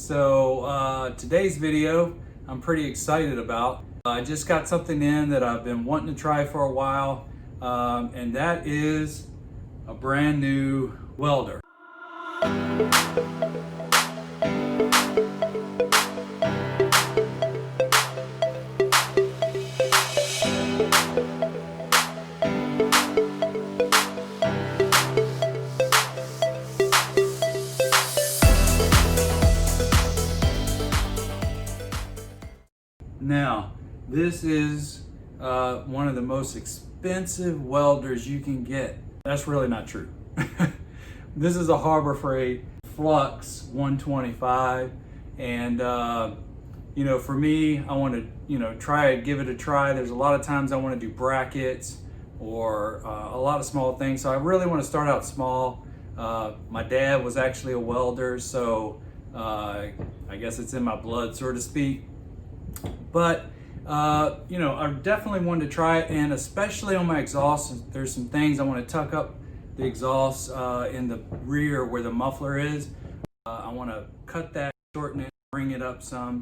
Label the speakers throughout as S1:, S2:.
S1: So today's video I'm pretty excited about. I just got something in that I've been wanting to try for a while, and that is a brand new welder. Now, this is one of the most expensive welders you can get. That's really not true. This is a Harbor Freight Flux 125, and for me, I want to give it a try. There's a lot of times I want to do brackets or a lot of small things, so I really want to start out small. My dad was actually a welder, so I guess it's in my blood, so to speak. But I definitely wanted to try it, and especially on my exhaust, there's some things I want to tuck up the exhaust in the rear where the muffler is. I want to cut that, shorten it, bring it up some,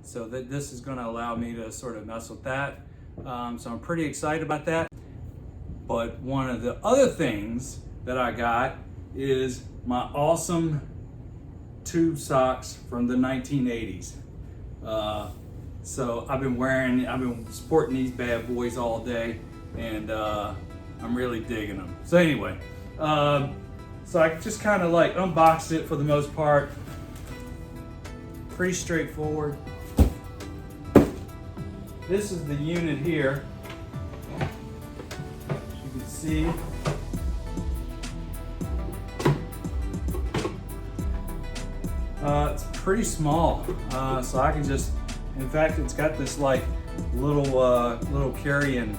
S1: so that this is going to allow me to sort of mess with that. So I'm pretty excited about that. But one of the other things that I got is my awesome tube socks from the 1980s. So I've been sporting these bad boys all day, and I'm really digging them. So anyway, so I just kind of like unboxed it for the most part. Pretty straightforward. This is the unit here. As you can see. It's pretty small, so I can just, in fact, it's got this like little carrying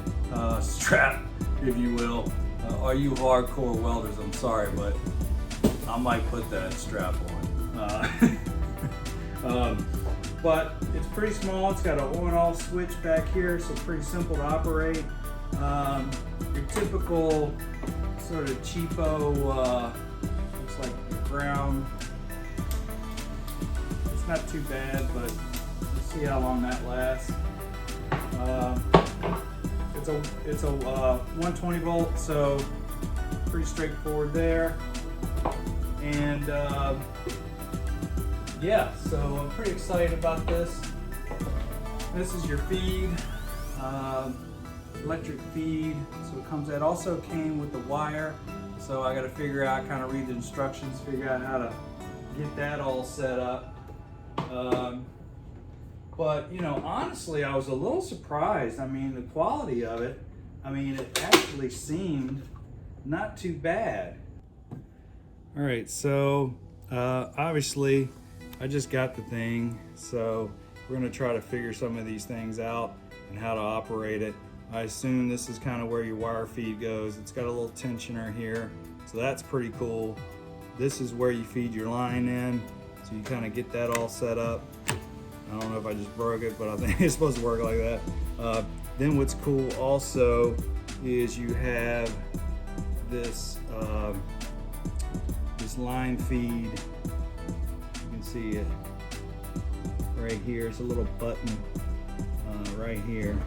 S1: strap, if you will. All you hardcore welders, I'm sorry, but I might put that strap on. But it's pretty small. It's got an on and off switch back here, so pretty simple to operate. Your typical sort of cheapo, looks like your ground. It's not too bad, but see how long that lasts. It's a 120 volt, so pretty straightforward there. And yeah, so I'm pretty excited about this. This is your feed, electric feed. So it comes. It also came with the wire. So I got to figure out, kind of read the instructions, figure out how to get that all set up. But honestly, I was a little surprised. I mean, the quality of it, it actually seemed not too bad. All right, so obviously I just got the thing, so we're gonna try to figure some of these things out and how to operate it. I assume this is kind of where your wire feed goes. It's got a little tensioner here, so that's pretty cool. This is where you feed your line in, so you kind of get that all set up. I don't know if I just broke it, but I think it's supposed to work like that. Then what's cool also is you have this this line feed. You can see it right here. It's a little button right here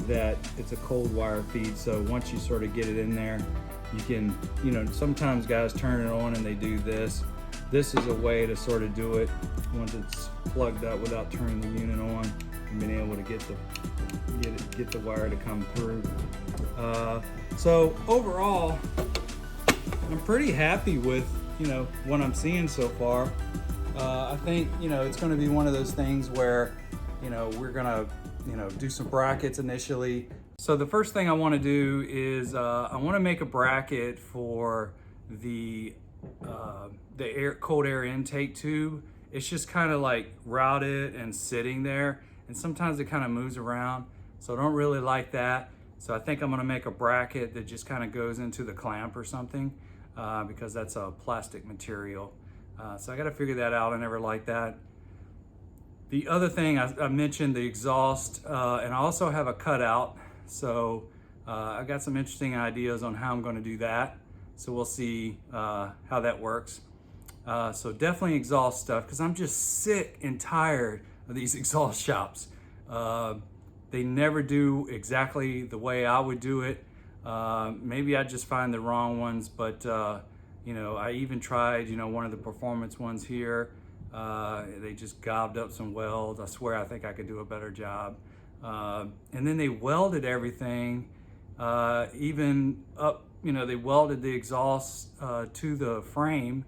S1: that it's a cold wire feed. So once you sort of get it in there, you can, sometimes guys turn it on and they do this. This is a way to sort of do it once it's plugged up without turning the unit on and being able to get the wire to come through. So overall, I'm pretty happy with what I'm seeing so far. I think it's going to be one of those things where we're gonna do some brackets initially. So the first thing I want to do is I want to make a bracket for the cold air intake tube. It's just kind of like routed and sitting there, and sometimes it kind of moves around, so I don't really like that. So I think I'm going to make a bracket that just kind of goes into the clamp or something, because that's a plastic material. So I got to figure that out. I never liked that. The other thing I mentioned, the exhaust, and I also have a cutout. So I got some interesting ideas on how I'm going to do that. So we'll see how that works. So definitely exhaust stuff, because I'm just sick and tired of these exhaust shops. They never do exactly the way I would do it. Maybe I just find the wrong ones, but you know, I even tried, you know, one of the performance ones here. They just gobbed up some welds. I swear I think I could do a better job. And then they welded everything, even up, you know, they welded the exhaust to the frame.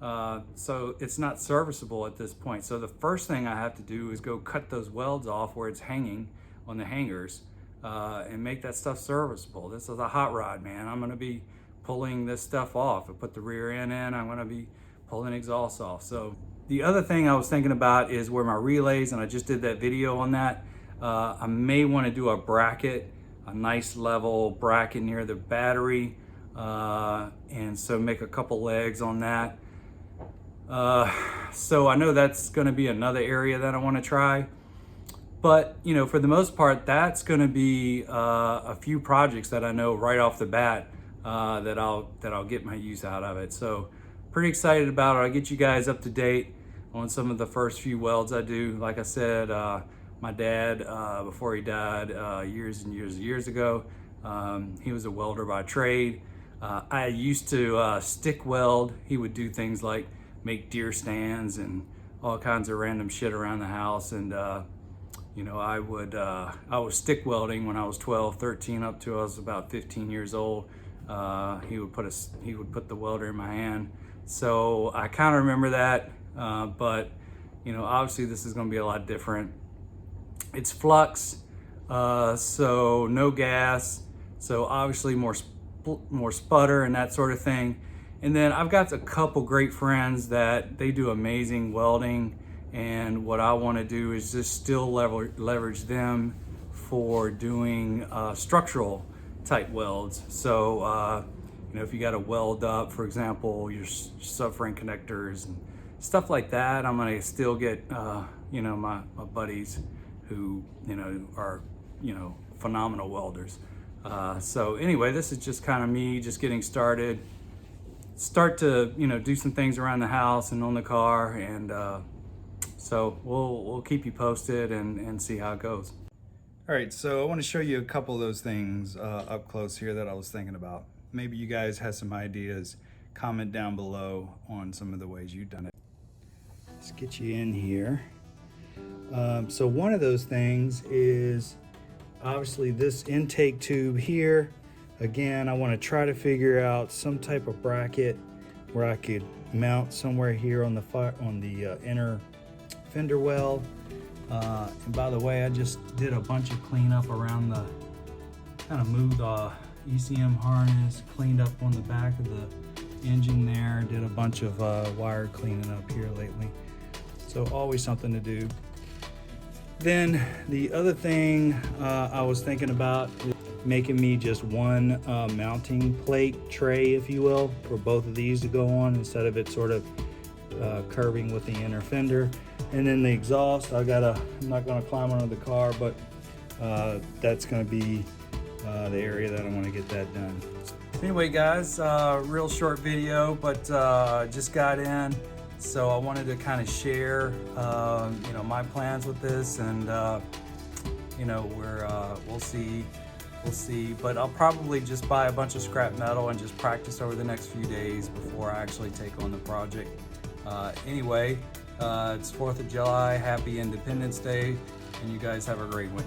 S1: So it's not serviceable at this point. So the first thing I have to do is go cut those welds off where it's hanging on the hangers, and make that stuff serviceable. This is a hot rod, man. I'm gonna be pulling this stuff off. I put the rear end in, I'm gonna be pulling exhaust off. So the other thing I was thinking about is where my relays, and I just did that video on that. I may wanna do a bracket, a nice level bracket near the battery, and so make a couple legs on that. So I know that's gonna be another area that I wanna try. But, you know, for the most part, that's going to be a few projects that I know right off the bat that I'll get my use out of it. So pretty excited about it. I'll get you guys up to date on some of the first few welds I do. Like I said, my dad, before he died years and years ago, he was a welder by trade. I used to stick weld. He would do things like make deer stands and all kinds of random shit around the house. And you know, I was stick welding when I was 12, 13, up to I was about 15 years old. He would put the welder in my hand. So I kind of remember that, but you know, obviously this is going to be a lot different. It's flux, so no gas. So obviously more sputter and that sort of thing. And then I've got a couple great friends that they do amazing welding. And what I want to do is just still leverage them for doing structural type welds. So, you know, if you got to weld up, for example, your subframe connectors and stuff like that, I'm going to still get, you know, my buddies who, you know, are, you know, phenomenal welders. So anyway, this is just kind of me just getting started. Start to, you know, do some things around the house and on the car, and so we'll keep you posted and see how it goes. All right, so I want to show you a couple of those things up close here that I was thinking about. Maybe you guys have some ideas. Comment down below on some of the ways you've done it. Let's get you in here. So one of those things is obviously this intake tube here. Again, I want to try to figure out some type of bracket where I could mount somewhere here on the inner fender well. And by the way, I just did a bunch of cleanup around the, kind of moved the ECM harness, cleaned up on the back of the engine there, did a bunch of wire cleaning up here lately. So always something to do. Then the other thing I was thinking about is making me just one mounting plate tray, if you will, for both of these to go on instead of it sort of curving with the inner fender. And then the exhaust, I'm not gonna climb under the car, but that's gonna be the area that I wanna get that done. Anyway guys, real short video, but just got in. So I wanted to kind of share, you know, my plans with this, and you know, we'll see, but I'll probably just buy a bunch of scrap metal and just practice over the next few days before I actually take on the project. Anyway, it's 4th of July, happy Independence Day, and you guys have a great one.